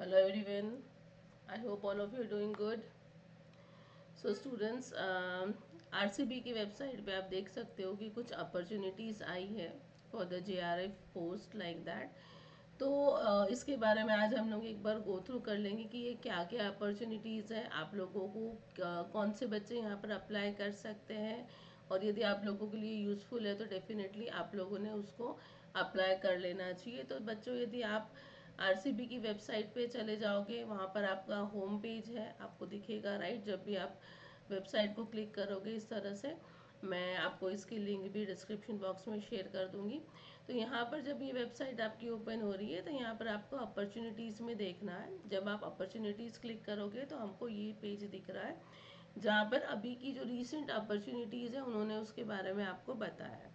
Hello everyone. I hope all of you are doing good. So students, RCB की website पे आप देख सकते हो कि कुछ अपॉर्चुनिटीज़ आई है for the JRF post like that. तो इसके बारे में आज हम लोग एक बार गो थ्रू कर लेंगे कि ये क्या क्या अपॉर्चुनिटीज़ है, आप लोगों को कौन से बच्चे यहाँ पर अप्लाई कर सकते हैं, और यदि आप लोगों के लिए यूज़फुल है तो डेफिनेटली आप लोगों ने उसको अप्लाई कर लेना चाहिए. तो बच्चों, यदि आप आरसीबी की वेबसाइट पे चले जाओगे, वहाँ पर आपका होम पेज है, आपको दिखेगा राइट. जब भी आप वेबसाइट को क्लिक करोगे इस तरह से, मैं आपको इसकी लिंक भी डिस्क्रिप्शन बॉक्स में शेयर कर दूंगी. तो यहाँ पर जब ये वेबसाइट आपकी ओपन हो रही है तो यहाँ पर आपको अपॉर्चुनिटीज़ में देखना है. जब आप अपॉर्चुनिटीज़ क्लिक करोगे तो हमको ये पेज दिख रहा है जहाँ पर अभी की जो रीसेंट अपॉर्चुनिटीज़ है उन्होंने उसके बारे में आपको बताया है.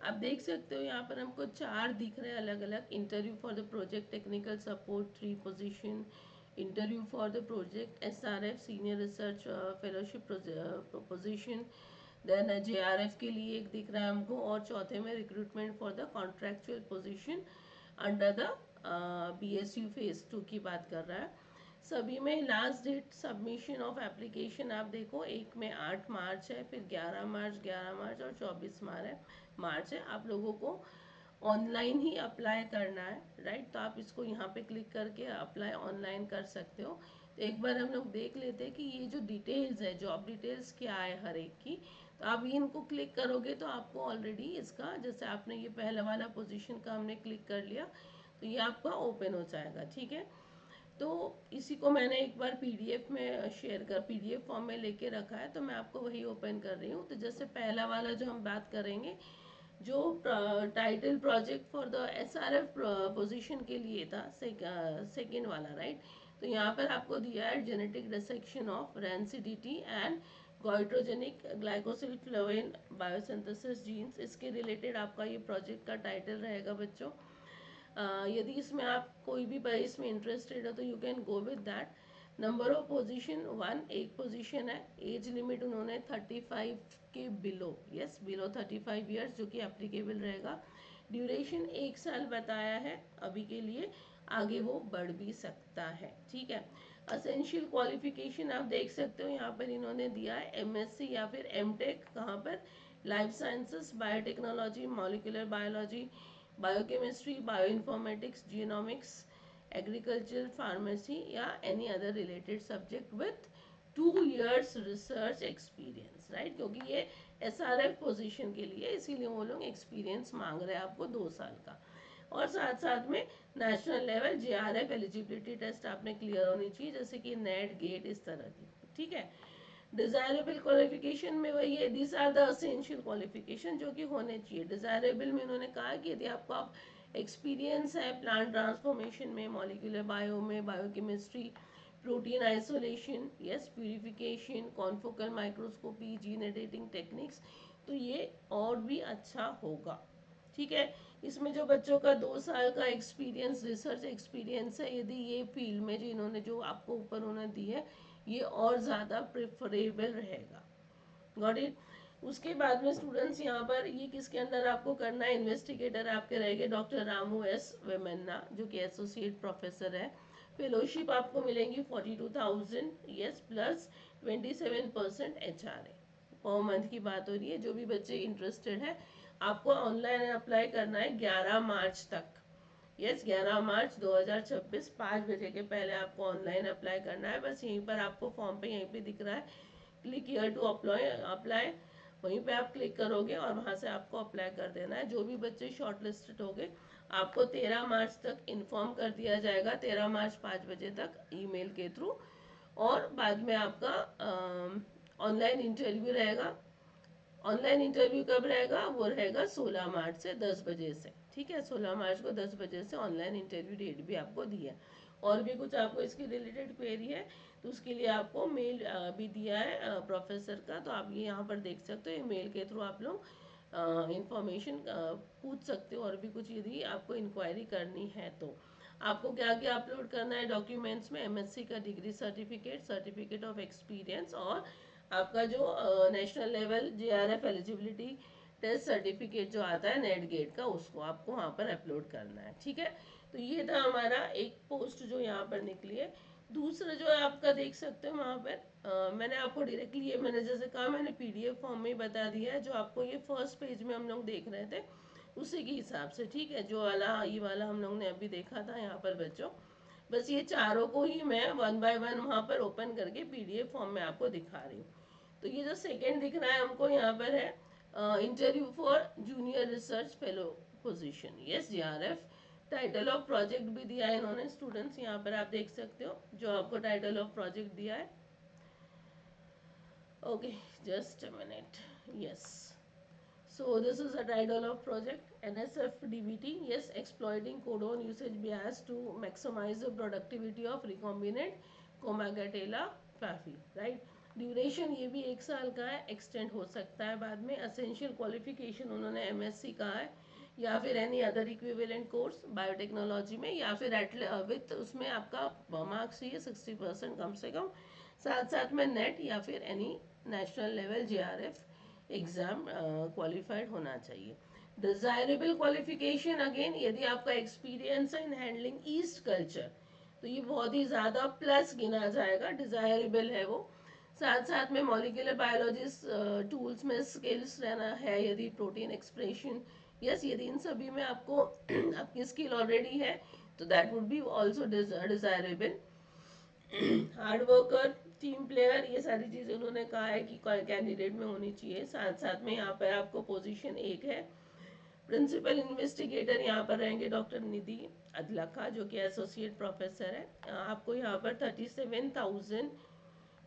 आप देख सकते हो यहाँ पर हमको 4 दिख रहे हैं अलग अलग. Interview for the project technical support 3 position, interview for the project SRF senior research fellowship position, then JRF के लिए एक दिख रहा है हमको, और चौथे में recruitment for the contractual position under the BSU phase 2 की बात कर रहा है. सभी में last date submission of application आप देखो, एक में 8 मार्च है, फिर 11 मार्च, 11 मार्च और 24 मार्च है. आप लोगों को ऑनलाइन ही अप्लाई करना है राइट. तो आप इसको यहाँ पे क्लिक करके अप्लाई ऑनलाइन कर सकते हो. तो एक बार हम लोग देख लेते हैं कि ये जो डिटेल्स है, जॉब डिटेल्स क्या है हर एक की. तो आप इनको क्लिक करोगे तो आपको ऑलरेडी इसका, जैसे आपने ये पहला वाला पोजीशन का हमने क्लिक कर लिया तो ये आपका ओपन हो जाएगा. ठीक है. तो इसी को मैंने एक बार पीडीएफ में शेयर कर, पीडीएफ फॉर्म में लेके रखा है, तो मैं आपको वही ओपन कर रही हूँ. तो जैसे पहला वाला जो हम बात करेंगे, जो title project for the SRF position के लिए था, सेकेंड वाला राइट. तो यहाँ पर आपको दिया है genetic dissection of rancidity and goitrogenic glucosinolate biosynthesis genes. इसके रिलेटेड आपका ये प्रोजेक्ट का टाइटल रहेगा बच्चों. यदि इसमें आप कोई भी बाइस में इंटरेस्टेड हो तो you can go with that. Number of position 1, एक पोजीशन है. एज लिमिट उन्होंने 35 के बिलो, यस बिलो 35 ईयर्स, जो कि एप्लीकेबल रहेगा. ड्यूरेशन 1 साल बताया है अभी के लिए, आगे वो बढ़ भी सकता है. ठीक है. असेंशियल क्वालिफिकेशन आप देख सकते हो यहाँ पर इन्होंने दिया है MSc या फिर MTech. कहाँ पर? Life sciences, biotechnology, molecular biology, biochemistry, bioinformatics, genomics, agriculture, pharmacy या any other related subject with 2 years research experience right. क्योंकि ये SRF पोजीशन के लिए, इसीलिए वो लोग एक्सपीरियंस मांग रहे हैं आपको 2 साल का. और साथ साथ में national level JRF eligibility test आपने क्लियर होनी चाहिए, जैसे कि नेट, गेट, इस तरह की. ठीक है. डिजायरेबल क्वालिफिकेशन में वही है, this are the essential qualification जो कि होने चाहिए. डिजायरेबल में उन्होंने कहा कि यदि आपको आप एक्सपीरियंस है प्लांट ट्रांसफॉर्मेशन में, मॉलिक्यूलर बायो में, biochemistry, protein isolation, yes, purification, confocal microscopy, gene editing techniques, तो ये और भी अच्छा होगा. ठीक है. इसमें जो बच्चों का 2 साल का एक्सपीरियंस, रिसर्च एक्सपीरियंस है, यदि ये फील्ड में जो इन्होंने जो आपको ऊपर उन्होंने दी है, ये और ज़्यादा प्रेफरेबल रहेगा. Got it. उसके बाद में स्टूडेंट्स यहाँ पर ये किसके अंदर आपको करना है, इन्वेस्टिगेटर आपके रहेंगे डॉक्टर रामू एस वेमन्ना, जो कि एसोसिएट प्रोफेसर है. फेलोशिप आपको मिलेंगी 42,000, yes, plus 27% HRA per month की बात हो रही है. जो भी बच्चे इंटरेस्टेड है, आपको ऑनलाइन अप्लाई करना है 11 मार्च तक. यस, 11 मार्च 2026, 5 बजे के पहले आपको ऑनलाइन अप्लाई करना है. बस यहीं पर आपको फॉर्म पे यहीं पे दिख रहा है क्लिक हियर टू अप्लाई. वहीं पे आप क्लिक करोगे और वहां से आपको अप्लाई कर देना है. जो भी बच्चे शॉर्ट लिस्टेड हो गए, आपको 13 मार्च तक इन्फॉर्म कर दिया जाएगा, 13 मार्च 5 बजे तक ईमेल के थ्रू. और बाद में आपका ऑनलाइन इंटरव्यू रहेगा. ऑनलाइन इंटरव्यू कब रहेगा? वो रहेगा 16 मार्च से 10 बजे से. ठीक है. 16 मार्च को 10 बजे से ऑनलाइन इंटरव्यू डेट भी आपको दी है. और भी कुछ आपको इसकी रिलेटेड क्वेरी है तो उसके लिए आपको मेल भी दिया है प्रोफेसर का, तो आप ये यहाँ पर देख सकते हो. मेल के थ्रू आप लोग इंफॉर्मेशन पूछ सकते हो. और भी कुछ यदि आपको इंक्वायरी करनी है तो आपको क्या क्या अपलोड करना है डॉक्यूमेंट्स में? MSc का degree certificate, certificate of experience, और आपका जो national level JRF eligibility test certificate जो आता है नेट गेट का, उसको आपको वहाँ पर अपलोड करना है. ठीक है. तो ये था हमारा एक पोस्ट जो यहाँ पर निकली है। दूसरा जो है आपका देख सकते हो वहाँ पर मैंने आपको डायरेक्टली ये मैंने जैसे कहा मैंने पीडीएफ फॉर्म में ही बता दिया है, जो आपको ये फर्स्ट पेज में हम लोग देख रहे थे उसी के हिसाब से, ठीक है। जो वाला ये वाला हम लोग ने अभी देखा था यहाँ पर बच्चों, बस ये चारों को ही मैं वन बाय वन वहाँ पर ओपन करके पीडीएफ फॉर्म में आपको दिखा रही हूँ। तो ये जो सेकंड दिख रहा है हमको यहाँ पर है interview for junior research fellow position, yes JRF. Title of project भी दिया है इन्होंने स्टूडेंट्स, यहाँ पर आप देख सकते हो जो आपको टाइटल ऑफ प्रोजेक्ट दिया है। Okay, just a minute, yes. So this is a title of project NSF-DBT. Yes, exploiting codon usage bias to maximize the productivity of recombinant Comagatella fafi. Right? Duration ये भी 1 साल का है, extend हो सकता है बाद में। असेंशियल क्वालिफिकेशन उन्होंने एमएससी कहा है या फिर any other equivalent course biotechnology में, या फिर विथ उसमें आपका मार्क्स चाहिए 60% कम से कम, साथ साथ में नेट या फिर any national level JRF exam qualified होना चाहिए। डिजायरेबल क्वालिफिकेशन अगेन यदि आपका एक्सपीरियंस है इन हैंडलिंग ईस्ट कल्चर तो ये बहुत ही ज़्यादा प्लस गिना जाएगा, डिजायरेबल है वो। साथ साथ में मॉलिक्यूलर बायोलॉजिस्ट टूल्स में स्किल्स रहना है, यदि प्रोटीन एक्सप्रेशन, यस, यदि इन सभी में आपको आपकी स्किल ऑलरेडी है तो that would be also desirable. Hard worker, team player, ये सारी चीज़ें उन्होंने कहा है कि कैंडिडेट में होनी चाहिए। साथ साथ में यहाँ पर आपको पोजीशन एक है प्रिंसिपल इन्वेस्टिगेटर, यहाँ पर रहेंगे डॉक्टर निधि अदलखा जो कि एसोसिएट प्रोफेसर है। आपको यहाँ पर 37,000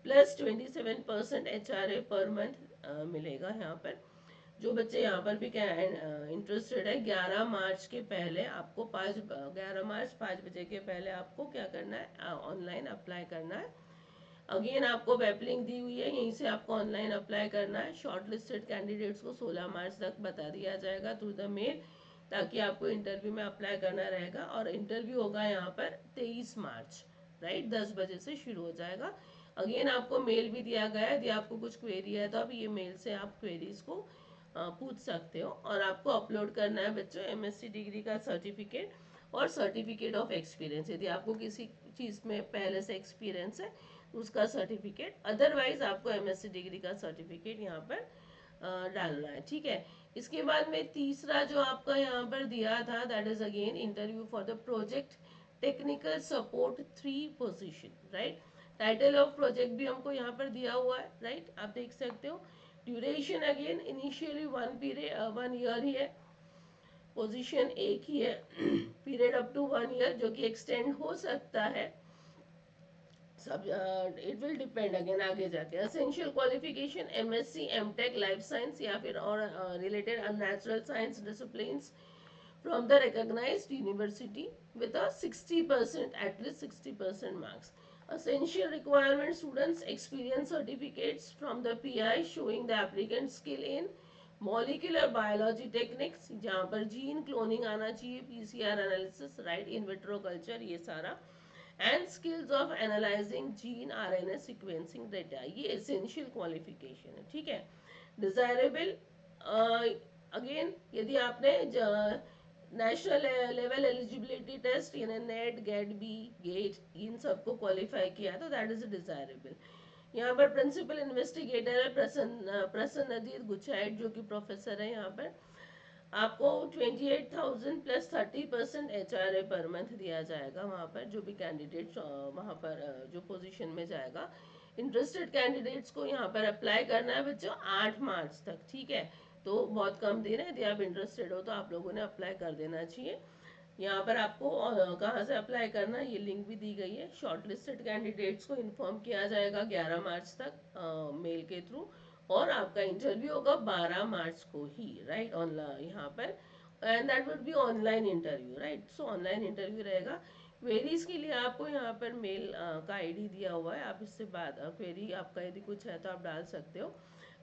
प्लस 27% HRA पर मंथ मिलेगा यहाँ पर। जो बच्चे यहाँ पर भी इंटरेस्टेड है 11 मार्च के पहले आपको 11 मार्च 5 बजे के पहले आपको क्या करना है, ऑनलाइन अप्लाई करना है। अगेन आपको वेब लिंक दी हुई है, यहीं से आपको ऑनलाइन अप्लाई करना है। शॉर्ट लिस्टेड कैंडिडेट्स को 16 मार्च तक बता दिया जाएगा थ्रू द मेल, ताकि आपको इंटरव्यू में अप्लाई करना रहेगा। और इंटरव्यू होगा यहाँ पर 23 मार्च, राइट, 10 बजे से शुरू हो जाएगा। अगेन आपको मेल भी दिया गया है, यदि आपको कुछ क्वेरी है तो आप ये मेल से आप क्वेरीज को पूछ सकते हो। और आपको अपलोड करना है बच्चों एमएससी डिग्री का सर्टिफिकेट और सर्टिफिकेट ऑफ एक्सपीरियंस, यदि आपको किसी चीज़ में पहले से एक्सपीरियंस है उसका सर्टिफिकेट, अदरवाइज आपको एमएससी डिग्री का सर्टिफिकेट यहाँ पर डालना है, ठीक है। इसके बाद में तीसरा जो आपका यहाँ पर दिया था that is again interview for the project technical support 3 position, right. Title of project भी हमको यहाँ पर दिया हुआ है, राइट, आप देख सकते हो। ड्यूरेशन अगेन इनिशियली 1 ईयर ही है, पोजीशन एक ही है, पीरियड अप टू 1 ईयर जो कि एक्सटेंड हो सकता है, सब इट विल डिपेंड अगेन आगे जाके। Essential qualification MSc MTech life science या फिर और related natural science disciplines from the recognized university with a 60%, at least 60% marks. Essential requirement students experience certificates from the PI showing the applicant skill in molecular biology techniques, जहाँ पर gene cloning आना चाहिए, PCR analysis, right, in vitro culture, ये सारा, and skills of analysing gene RNA sequencing data, ये essential qualification है, ठीक है। डिजायरेबल अगेन यदि आपने नेशनल लेवल एलिजिबिलिटी टेस्ट यानी नेट, गेट बी, गेट इन सबको क्वालिफाई किया तो दैट इज डिजायरेबल। यहाँ पर प्रिंसिपल इन्वेस्टिगेटर है प्रसन्न नदीर गुचाइट जो कि प्रोफेसर है। यहाँ पर आपको 28,000 प्लस 30% HRA पर मंथ दिया जाएगा वहाँ पर, जो भी कैंडिडेट वहाँ पर जो पोजीशन में जाएगा। इंटरेस्टेड कैंडिडेट्स को यहाँ पर अप्लाई करना है बच्चों 8 मार्च तक, ठीक है। तो बहुत कम दिन है, यदि आप इंटरेस्टेड हो तो आप लोगों ने अप्लाई कर देना चाहिए। यहाँ पर आपको कहाँ से अप्लाई करना है ये लिंक भी दी गई है। शॉर्ट लिस्टेड कैंडिडेट्स को इन्फॉर्म किया जाएगा 11 मार्च तक मेल के थ्रू, और आपका इंटरव्यू होगा 12 मार्च को ही, राइट, ऑनलाइन यहाँ पर, and that would be online interview, right. So online interview रहेगा। क्वेरीज के लिए आपको यहाँ पर मेल का आईडी दिया हुआ है, आप इससे बात क्वेरी आपका यदि कुछ है तो आप डाल सकते हो।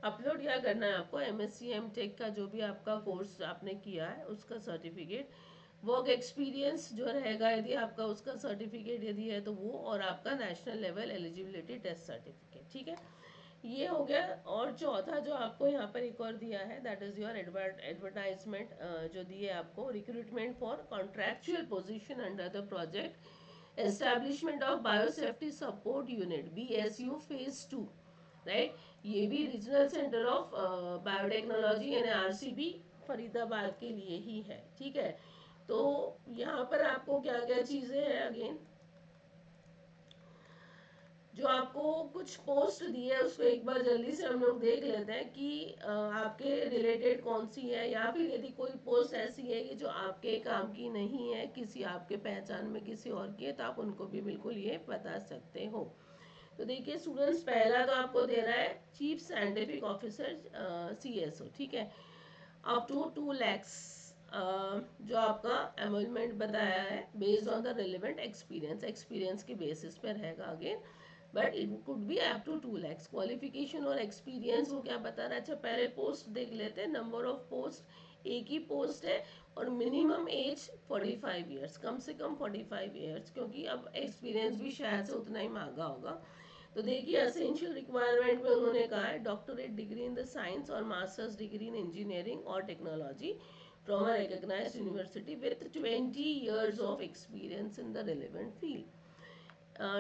अपलोड क्या करना है आपको, एमएससी एमटेक का जो भी आपका कोर्स आपने किया है उसका सर्टिफिकेट, वर्क एक्सपीरियंस जो रहेगा यदि आपका उसका सर्टिफिकेट यदि है तो वो, और आपका national level eligibility test certificate, ठीक है। ये हो गया। और चौथा जो आपको यहाँ पर एक और दिया है, दैट इज योर एडवर्टाइजमेंट जो दिए आपको, recruitment for contractual position under the project establishment of biosafety support unit BSU phase 2, right. ये भी रीजनल सेंटर ऑफ बायोटेक्नोलॉजी यानी RCB फरीदाबाद के लिए ही है, ठीक है। तो यहाँ पर आपको क्या क्या चीज़ें हैं, अगेन जो आपको कुछ पोस्ट दी है उसको एक बार जल्दी से हम लोग देख लेते हैं कि आपके रिलेटेड कौन सी है, या फिर यदि कोई पोस्ट ऐसी है कि जो आपके काम की नहीं है, किसी आपके पहचान में किसी और की है, तो आप उनको भी बिल्कुल ये बता सकते हो। तो देखिए स्टूडेंट्स, पहला तो आपको दे रहा है चीफ साइंटिफिक ऑफिसर CSO, ठीक है, अप टू 2 lakhs जो आपका एमोलमेंट बताया है based on the relevant experience, experience के बेसिस पे रहेगा again, but it could be up to 2 lakhs। Qualification और एक्सपीरियंस वो क्या बता रहा है, अच्छा पहले पोस्ट देख लेते हैं। नंबर ऑफ पोस्ट, एक ही पोस्ट है, और मिनिमम एज 45 ईयर्स, कम से कम 45 ईयर्स, क्योंकि अब एक्सपीरियंस भी शायद से उतना ही मांगा होगा। तो देखिए असेंशियल रिक्वायरमेंट में उन्होंने कहा है doctorate degree in the science और masters degree in engineering or technology from a recognized university with 20 years of experience in the relevant field।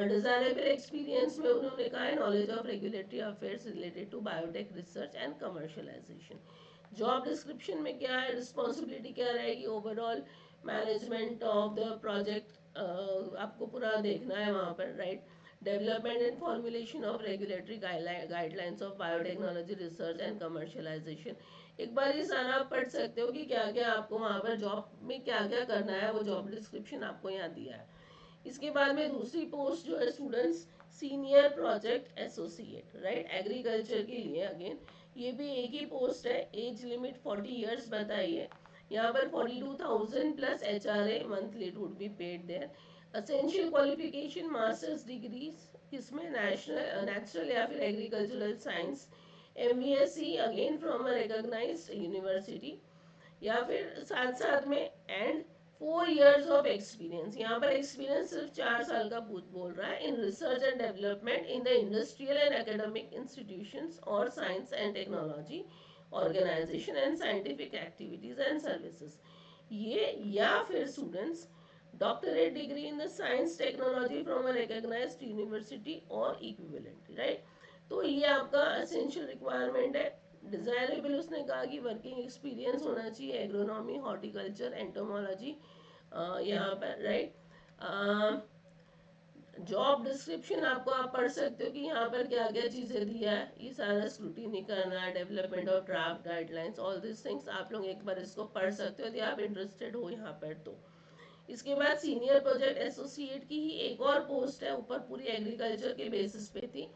Desirable experience में उन्होंने कहा है knowledge of regulatory affairs related to biotech research and commercialisation. Job description में क्या है, responsibility क्या रहेगी, overall management of the project आपको पूरा देखना है वहाँ पर, right. Development and formulation of regulatory guidelines of biotechnology research and commercialisation. एक बार ये सारा आप पढ़ सकते हो कि क्या क्या आपको वहाँ पर जॉब में क्या क्या करना है, वो जॉब डिस्क्रिप्शन आपको यहाँ दिया है। इसके बाद में दूसरी पोस्ट जो है students, senior project associate, right, agriculture के लिए अगेन ये भी एक ही पोस्ट है। एज लिमिट 40 ईयर्स बताई है यहाँ पर। 42,000 plus HRA monthly it would be paid there. Essential qualification masters degrees, किसमें, नेचुरल या फिर agricultural science, MVSC again from a recognised university, या फिर साथ साथ में एंड 4 years ऑफ एक्सपीरियंस। यहाँ पर एक्सपीरियंस सिर्फ 4 साल का बोल रहा है in research and development in the industrial and academic institutions or science and technology organization and scientific activities and services. ये या फिर students doctorate degree in the science technology from a recognised university or equivalent, right. तो ये आपका essential requirement है। Desirable उसने कहा कि वर्किंग एक्सपीरियंस होना चाहिए, एग्रोनॉमी, हॉर्टिकल्चर, एंटोमोलॉजी यहाँ पर, राइट। जॉब डिस्क्रिप्शन आपको आप पढ़ सकते हो कि यहाँ पर क्या क्या चीज़ें दिया है, ये सारा स्क्रूटिनी करना, development of draft guidelines, all this things आप लोग एक बार इसको पढ़ सकते हो यदि आप इंटरेस्टेड हो यहाँ पर तो। इसके बाद सीनियर प्रोजेक्ट एसोसिएट की ही एक और पोस्ट है, ऊपर पूरी एग्रीकल्चर के बेसिस पे थी।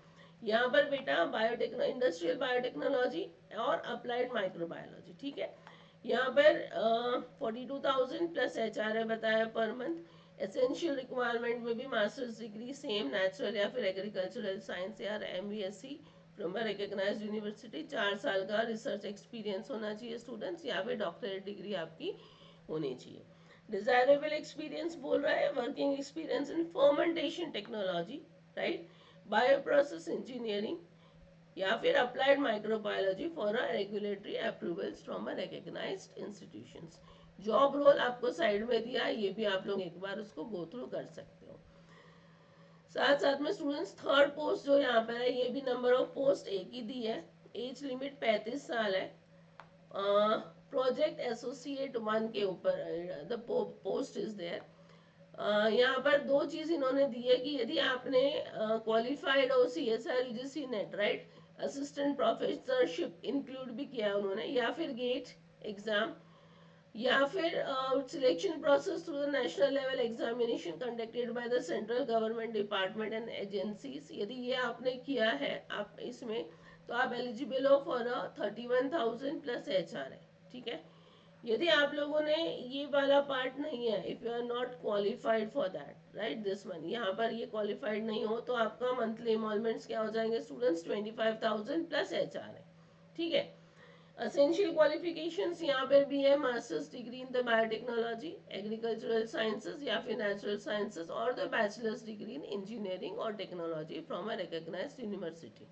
यहाँ पर बेटा बायोटेक्नो इंडस्ट्रियल बायोटेक्नोलॉजी और अप्लाइड माइक्रोबायोलॉजी, ठीक है। यहाँ पर 42,000 प्लस HRA बताया पर मंथ। एसेंशियल रिक्वायरमेंट में भी मास्टर्स डिग्री सेम, नेचुरल या फिर एग्रीकल्चरल साइंस या MVSC from a recognised university, 4 साल का रिसर्च एक्सपीरियंस होना चाहिए स्टूडेंट्स, या फिर डॉक्टरेट डिग्री आपकी होनी चाहिए। डिजायरेबल एक्सपीरियंस बोल रहा है working experience in fermentation technology, right, bioprocess engineering, या फिर applied microbiology for a regulatory approvals from a recognised institutions. Job role आपको साइड में दिया है, ये भी आप लोग एक बार उसको गो थ्रू कर सकते हो। साथ साथ में स्टूडेंट्स थर्ड पोस्ट जो यहाँ पर है, ये भी नंबर ऑफ पोस्ट एक ही दी है। एज लिमिट 35 साल है। प्रोजेक्ट एसोसिएट 1 के ऊपर द पोस्ट इज देयर। यहाँ पर दो चीज इन्होंने दी है कि यदि आपने क्वालिफाइड हो CSR UGC net, right, assistant professorship include भी किया उन्होंने, या फिर गेट एग्जाम, या फिर selection process through the national level examination conducted by the central government department and agencies, यदि ये आपने किया है आप इसमें, तो आप एलिजिबल हो फॉर 31,000 प्लस HRA, ठीक है। यदि आप लोगों ने ये वाला पार्ट नहीं है, if you are not qualified for that, right, this one, यहाँ पर ये क्वालिफाइड नहीं हो तो आपका मंथली इनरोलमेंट्स क्या हो जाएंगे स्टूडेंट्स, 25,000 प्लस HRA, ठीक है। असेंशियल क्वालिफिकेशंस यहाँ पर भी है masters degree in the biotechnology, agricultural sciences या फिर natural sciences, or the bachelors degree in engineering or technology from a recognised university.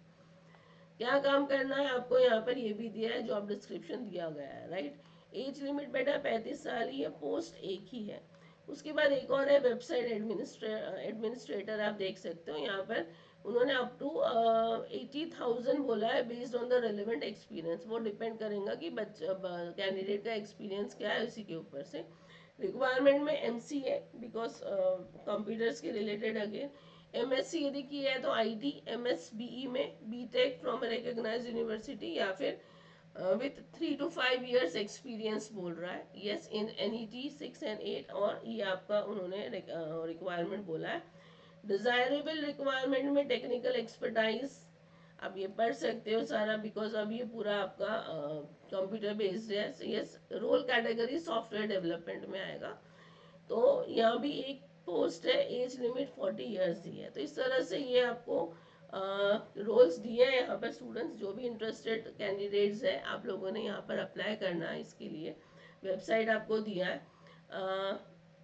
क्या काम करना है आपको, यहाँ पर ये भी दिया है, जॉब डिस्क्रिप्शन दिया गया है, राइट। एज लिमिट बेटा 35 साल ही है, पोस्ट एक ही है। उसके बाद एक और है वेबसाइट एडमिनिस्ट्रेटर, आप देख सकते हो यहाँ पर उन्होंने अप टू 80,000 बोला है, based on the relevant experience. वो डिपेंड करेगा कि बच्चा कैंडिडेट का एक्सपीरियंस क्या है, उसी के ऊपर से। रिक्वायरमेंट में एमसीए, बिकॉज कंप्यूटर्स के रिलेटेड अगेन। एमएससी यदि की है तो आईटी, एमएसबीई में बीटेक फ्रॉम रिकॉग्नाइज्ड यूनिवर्सिटी, या फिर विथ 3 to 5 years एक्सपीरियंस बोल रहा है, यस इन एनईटी 6 and 8, और ये आपका उन्होंने रिक्वायरमेंट बोला है। डिजायरेबल रिक्वायरमेंट में टेक्निकल एक्सपर्टाइज, आप ये पढ़ सकते हो सारा, बिकॉज अब ये पूरा आपका कंप्यूटर बेस्ड है। Yes, role category software development में आएगा। तो यहाँ भी एक पोस्ट है, एज लिमिट 40 years दी है। तो इस तरह से ये आपको रोल्स दिए हैं यहाँ पर। स्टूडेंट्स जो भी इंटरेस्टेड कैंडिडेट्स है, आप लोगों ने यहाँ पर अप्लाई करना है, इसके लिए वेबसाइट आपको दिया है।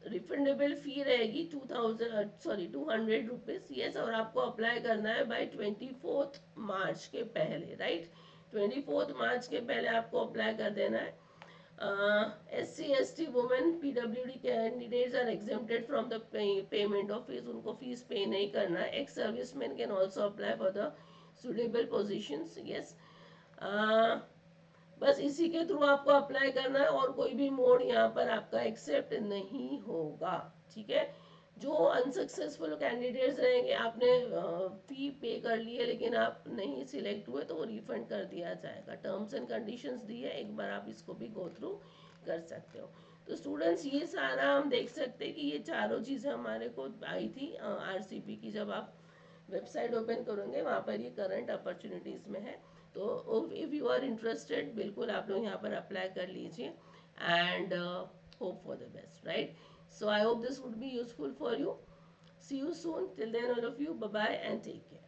रिफंडेबल फी रहेगी 200 रुपीज़, यस। और आपको अप्लाई करना है बाय 24 मार्च के पहले, राइट। 24 मार्च के पहले आपको अप्लाई कर देना है। SC ST women PWD candidates are exempted from the payment of fees, उनको फीस पे नहीं करना है। Ex service man can also apply for the suitable positions, yes. बस इसी के थ्रू आपको अप्लाई करना है, और कोई भी मोड यहाँ पर आपका एक्सेप्ट नहीं होगा, ठीक है। जो अनसक्सेसफुल कैंडिडेट्स रहेंगे, आपने फी पे कर ली है लेकिन आप नहीं सिलेक्ट हुए, तो वो रिफंड कर दिया जाएगा। टर्म्स एंड कंडीशंस दी है, एक बार आप इसको भी गो थ्रू कर सकते हो। तो स्टूडेंट्स ये सारा हम देख सकते हैं कि ये चारों चीज़ें हमारे को आई थी आरसीपी की। जब आप वेबसाइट ओपन करोगे, वहाँ पर ये करंट अपॉर्चुनिटीज़ में है। तो इफ़ यू आर इंटरेस्टेड, बिल्कुल आप लोग यहाँ पर अप्लाई कर लीजिए, and hope for the best, right. So I hope this would be useful for you. See you soon. Till then, all of you, bye bye and take care.